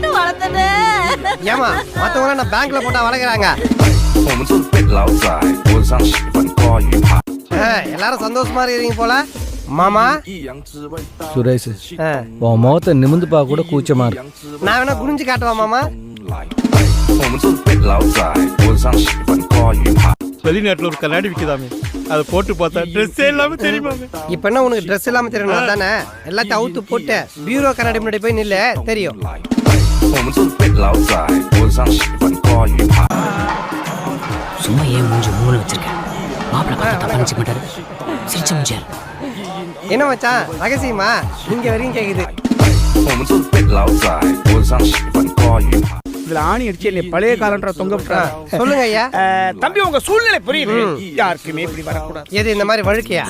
போட்டு வளர்த்தேன். ஏமா மத்தவங்க நான் பேங்க்ல போட்டா வளர்க்குறாங்க. எல்லாரும் சந்தோஷமா இருக்கீங்க போல. மாமா சுரேஷ், உன் முகத்தை நிமிந்து பார்க்க கூட கூச்சமா இருக்கு. நான் வேணா குனிஞ்சு காட்டுவா மாமா. வெளிநாட்டுல ஒரு கண்ணாடி விற்குதாமே, அதை போட்டு பார்த்தா ட்ரெஸ்ஸே இல்லாம தெரியுமா? இப்ப என்ன உனக்கு ட்ரெஸ் இல்லாம தெரியணும் தானே? எல்லாத்தையும் அவுத்து போட்டு பீரோ கண்ணாடி முன்னாடி போய் நில்ல, தெரியும். சும்மா ஏன் மூஞ்சி மூணு வச்சிருக்கேன்? மாப்பிள்ள பார்த்து தப்பா நினைச்சு மாட்டாரு. சிரிச்ச மூஞ்சியார். என்ன மச்சான் ரகசியமா இங்க வரையும் கேக்குது. இதுல ஆணி அடிச்சு என்னை பழைய காலன்ற தொங்க விட்டுறா. சொல்லுங்க ஐயா. தம்பி உங்க சூழ்நிலை புரியுது. யாருக்குமே இப்படி வரக்கூடாது. எது இந்த மாதிரி வழுக்கையா?